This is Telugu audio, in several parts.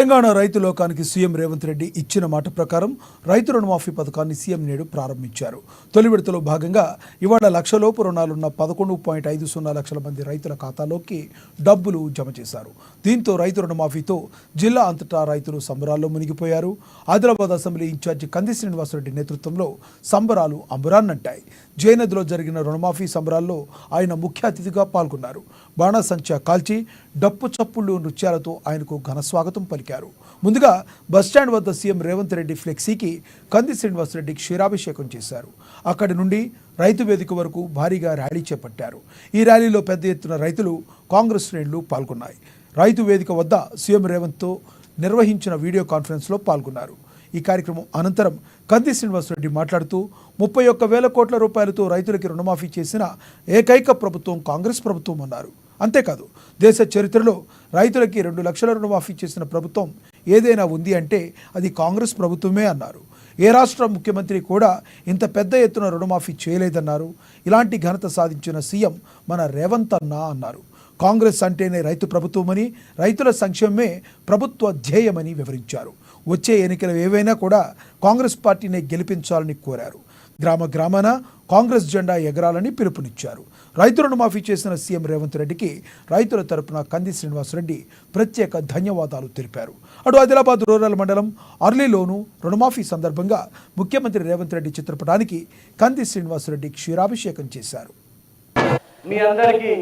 తెలంగాణ రైతు లోకానికి సీఎం రేవంత్ రెడ్డి ఇచ్చిన మాట ప్రకారం రైతు రుణమాఫీ పథకాన్ని సీఎం నేడు ప్రారంభించారు. తొలి విడతలో భాగంగా ఇవాళ లక్షలోపు రుణాలున్న 11.50 లక్షల మంది రైతుల ఖాతాలోకి డబ్బులు జమ చేశారు. దీంతో రైతు రుణమాఫీతో జిల్లా అంతటా రైతులు సంబరాల్లో మునిగిపోయారు. ఆదిలాబాద్ అసెంబ్లీ ఇన్ఛార్జి కంది శ్రీనివాసరెడ్డి నేతృత్వంలో సంబరాలు అంబరాన్నంటాయి. జయనదిలో జరిగిన రుణమాఫీ సంబరాల్లో ఆయన ముఖ్య అతిథిగా పాల్గొన్నారు. బాణాసంచా కాల్చి డప్పు చప్పుళ్ళు నృత్యాలతో ఆయనకు ఘన స్వాగతం పలికారు. ముందుగా బస్టాండ్ వద్ద సీఎం రేవంత్ రెడ్డి ఫ్లెక్సీకి కంది శ్రీనివాసరెడ్డి క్షీరాభిషేకం చేశారు. అక్కడి నుండి రైతు వేదిక వరకు భారీగా ర్యాలీ చేపట్టారు. ఈ ర్యాలీలో పెద్ద ఎత్తున రైతులు, కాంగ్రెస్ శ్రేణులు పాల్గొన్నాయి. రైతు వేదిక వద్ద సీఎం రేవంత్తో నిర్వహించిన వీడియో కాన్ఫరెన్స్లో పాల్గొన్నారు. ఈ కార్యక్రమం అనంతరం కంది శ్రీనివాసరెడ్డి మాట్లాడుతూ 31,000 కోట్ల రూపాయలతో రైతులకి రుణమాఫీ చేసిన ఏకైక ప్రభుత్వం కాంగ్రెస్ ప్రభుత్వం అన్నారు. అంతేకాదు దేశ చరిత్రలో రైతులకి 2 లక్షల రుణమాఫీ చేసిన ప్రభుత్వం ఏదైనా ఉంది అంటే అది కాంగ్రెస్ ప్రభుత్వమే అన్నారు. ఏ రాష్ట్ర ముఖ్యమంత్రి కూడా ఇంత పెద్ద ఎత్తున రుణమాఫీ చేయలేదన్నారు. ఇలాంటి ఘనత సాధించిన సీఎం మన రేవంత్ అన్న అన్నారు. కాంగ్రెస్ అంటేనే రైతు ప్రభుత్వమని, రైతుల సంక్షేమమే ప్రభుత్వ ధ్యేయమని వివరించారు. వచ్చే ఎన్నికలు ఏవైనా కూడా కాంగ్రెస్ పార్టీనే గెలిపించాలని కోరారు. గ్రామ గ్రామాన కాంగ్రెస్ జెండా ఎగరాలని పిలుపునిచ్చారు. రైతు రుణమాఫీ చేసిన సీఎం రేవంత్ రెడ్డికి రైతుల తరపున కంది శ్రీనివాసరెడ్డి ప్రత్యేక ధన్యవాదాలు తెలిపారు. అటు ఆదిలాబాద్ రూరల్ మండలం అర్లీలోనూ రుణమాఫీ సందర్భంగా ముఖ్యమంత్రి రేవంత్ రెడ్డి చిత్రపటానికి కంది శ్రీనివాసరెడ్డి క్షీరాభిషేకం చేశారు. మీ అందరికీ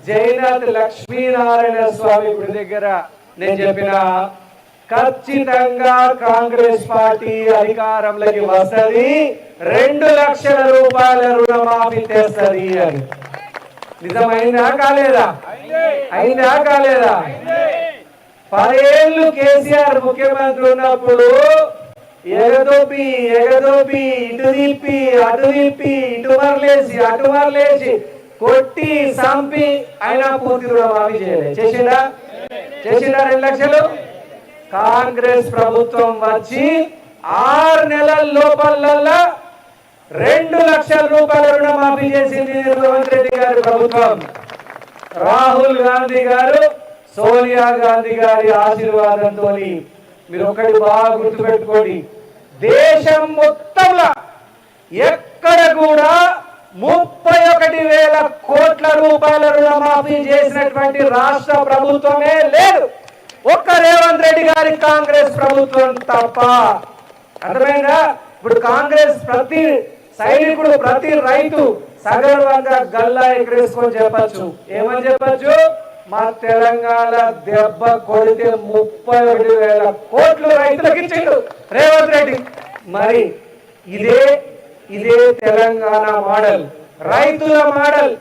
జయనాథ్ లక్ష్మీనారాయణ స్వామి గుడి దగ్గర నేను చెప్పిన ఖచ్చితంగా కాంగ్రెస్ పార్టీ అధికారంలోకి వస్తుంది, 2 లక్షల రూపాయల రుణమాఫీ చేస్తుంది అని. నిజమైందా కాలేదా? అయిందా కాలేదా? 10 ఏళ్ళు కేసీఆర్ ముఖ్యమంత్రి ఉన్నప్పుడు ఎగదోపి ఇటు తిప్పి అటు తిప్పి ఇటు మరలేసి కొట్టి సంపి అయినా పూర్తి రుణమాఫీ చేయలేదు. చేసిందా 2 లక్షలు? కాంగ్రెస్ ప్రభుత్వం వచ్చి 6 నెలల లోపల 2 లక్షల రూపాయల రుణమాఫీ చేసింది రేవంత్ రెడ్డి గారి ప్రభుత్వం. రాహుల్ గాంధీ గారు, సోనియా గాంధీ గారి ఆశీర్వాదంతో మీరు ఒకటి బాగా గుర్తుపెట్టుకోండి, దేశం మొత్తంలో ఎక్కడ కూడా 31,000 కోట్ల రూపాయల రుణమాఫీ చేసినటువంటి రాష్ట్ర ప్రభుత్వమే లేదు, ఒక్క రేవంత్ రెడ్డి గారి కాంగ్రెస్ ప్రభుత్వం తప్ప. అర్థమైందా? ఇప్పుడు కాంగ్రెస్ ప్రతి సైనికుడు, ప్రతి రైతు సగర్వంగా గల్లా ఎగరేసుకొని చెప్పచ్చు. ఏమని చెప్పచ్చు? మా తెలంగాణ దెబ్బ కొడితే 31,000 కోట్లు రైతులకు ఇచ్చిండు రేవంత్ రెడ్డి. మరి ఇదే తెలంగాణ మోడల్, రైతుల మోడల్.